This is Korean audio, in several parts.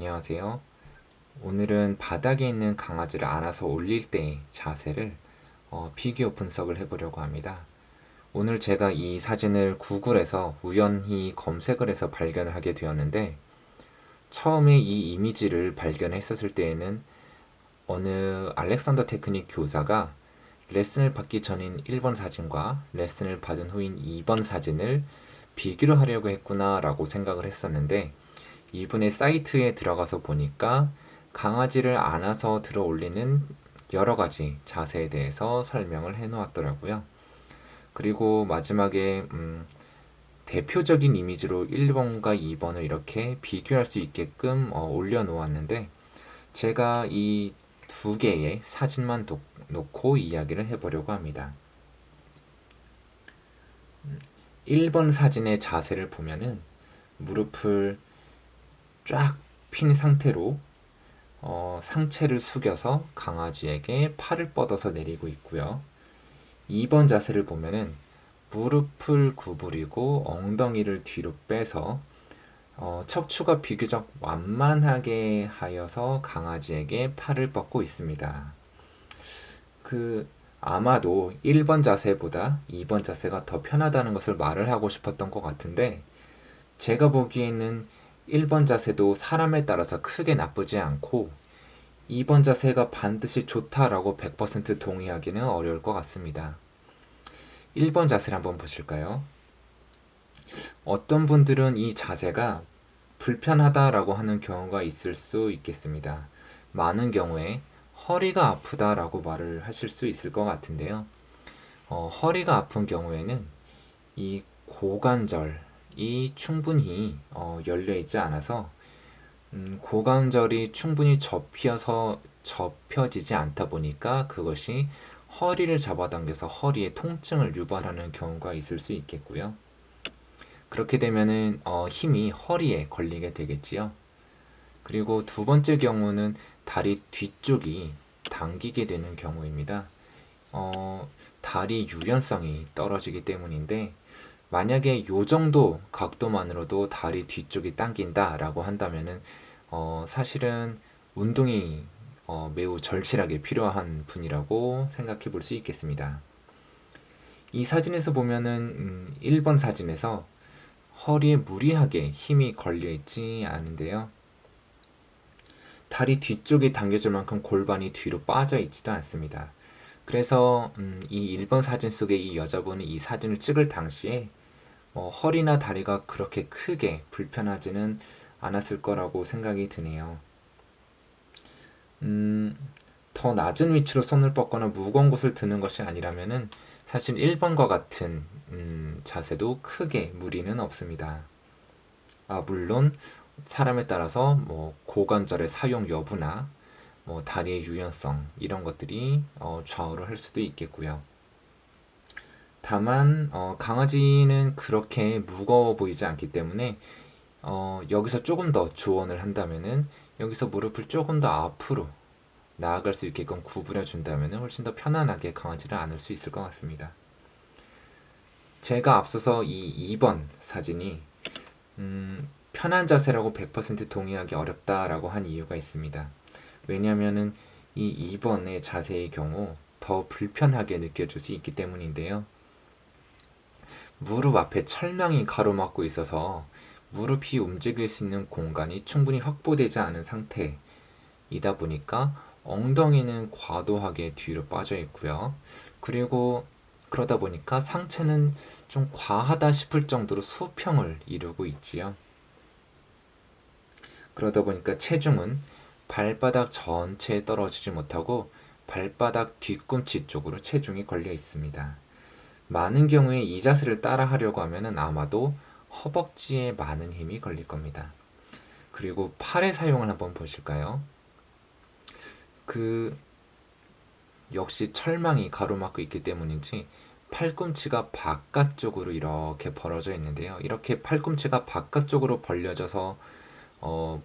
안녕하세요. 오늘은 바닥에 있는 강아지를 안아서 올릴 때의 자세를 비교 분석을 해보려고 합니다. 오늘 제가 이 사진을 구글에서 우연히 검색을 해서 발견을 하게 되었는데, 처음에 이 이미지를 발견했었을 때에는 어느 알렉산더 테크닉 교사가 레슨을 받기 전인 1번 사진과 레슨을 받은 후인 2번 사진을 비교를 하려고 했구나 라고 생각을 했었는데, 이분의 사이트에 들어가서 보니까 강아지를 안아서 들어 올리는 여러 가지 자세에 대해서 설명을 해 놓았더라고요. 그리고 마지막에 대표적인 이미지로 1번과 2번을 이렇게 비교할 수 있게끔 올려 놓았는데, 제가 이 두 개의 사진만 놓고 이야기를 해보려고 합니다. 1번 사진의 자세를 보면은 무릎을 쫙 핀 상태로 상체를 숙여서 강아지에게 팔을 뻗어서 내리고 있고요. 2번 자세를 보면은 무릎을 구부리고 엉덩이를 뒤로 빼서 척추가 비교적 완만하게 하여서 강아지에게 팔을 뻗고 있습니다. 그 아마도 1번 자세보다 2번 자세가 더 편하다는 것을 말을 하고 싶었던 것 같은데, 제가 보기에는 1번 자세도 사람에 따라서 크게 나쁘지 않고 2번 자세가 반드시 좋다라고 100% 동의하기는 어려울 것 같습니다. 1번 자세를 한번 보실까요? 어떤 분들은 이 자세가 불편하다라고 하는 경우가 있을 수 있겠습니다. 많은 경우에 허리가 아프다라고 말을 하실 수 있을 것 같은데요. 허리가 아픈 경우에는 이 고관절이 충분히 열려 있지 않아서 고관절이 충분히 접혀지지 않다 보니까 그것이 허리를 잡아당겨서 허리에 통증을 유발하는 경우가 있을 수 있겠고요. 그렇게 되면은 힘이 허리에 걸리게 되겠지요. 그리고 두 번째 경우는 다리 뒤쪽이 당기게 되는 경우입니다. 다리 유연성이 떨어지기 때문인데, 만약에 요 정도 각도만으로도 다리 뒤쪽이 당긴다라고 한다면은 사실은 운동이 매우 절실하게 필요한 분이라고 생각해 볼 수 있겠습니다. 이 사진에서 보면은 1번 사진에서 허리에 무리하게 힘이 걸려 있지 않은데요. 다리 뒤쪽이 당겨질 만큼 골반이 뒤로 빠져 있지도 않습니다. 그래서 이 1번 사진 속의 이 여자분이 이 사진을 찍을 당시에 허리나 다리가 그렇게 크게 불편하지는 않았을 거라고 생각이 드네요. 더 낮은 위치로 손을 뻗거나 무거운 곳을 드는 것이 아니라면은 사실 1번과 같은 자세도 크게 무리는 없습니다. 물론 사람에 따라서 뭐 고관절의 사용 여부나 뭐 다리의 유연성 이런 것들이 좌우를 할 수도 있겠고요. 다만 강아지는 그렇게 무거워 보이지 않기 때문에 여기서 조금 더 조언을 한다면은, 여기서 무릎을 조금 더 앞으로 나아갈 수 있게끔 구부려 준다면 훨씬 더 편안하게 강아지를 안을 수 있을 것 같습니다. 제가 앞서서 이 2번 사진이 편한 자세라고 100% 동의하기 어렵다라고 한 이유가 있습니다. 왜냐하면은 이 2번의 자세의 경우 더 불편하게 느껴질 수 있기 때문인데요. 무릎 앞에 철망이 가로막고 있어서 무릎이 움직일 수 있는 공간이 충분히 확보되지 않은 상태이다 보니까 엉덩이는 과도하게 뒤로 빠져 있고요. 그리고 그러다 보니까 상체는 좀 과하다 싶을 정도로 수평을 이루고 있지요. 그러다 보니까 체중은 발바닥 전체에 떨어지지 못하고 발바닥 뒤꿈치 쪽으로 체중이 걸려 있습니다. 많은 경우에 이 자세를 따라 하려고 하면 아마도 허벅지에 많은 힘이 걸릴 겁니다. 그리고 팔의 사용을 한번 보실까요? 역시 철망이 가로막고 있기 때문인지 팔꿈치가 바깥쪽으로 이렇게 벌어져 있는데요. 이렇게 팔꿈치가 바깥쪽으로 벌려져서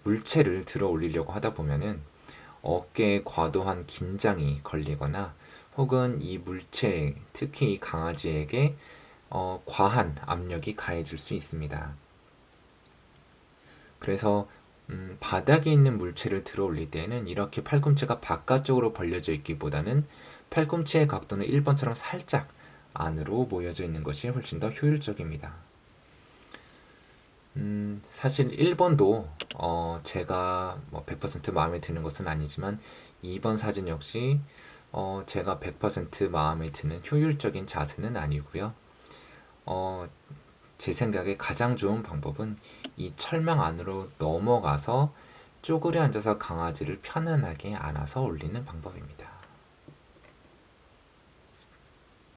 물체를 들어 올리려고 하다 보면은 어깨에 과도한 긴장이 걸리거나, 혹은 이 물체, 특히 이 강아지에게 과한 압력이 가해질 수 있습니다. 그래서 바닥에 있는 물체를 들어 올릴 때에는 이렇게 팔꿈치가 바깥쪽으로 벌려져 있기보다는 팔꿈치의 각도는 1번처럼 살짝 안으로 모여져 있는 것이 훨씬 더 효율적입니다. 사실 1번도 제가 뭐 100% 마음에 드는 것은 아니지만 2번 사진 역시 제가 100% 마음에 드는 효율적인 자세는 아니고요. 어, 제 생각에 가장 좋은 방법은 이 철망 안으로 넘어가서 쪼그려 앉아서 강아지를 편안하게 안아서 올리는 방법입니다.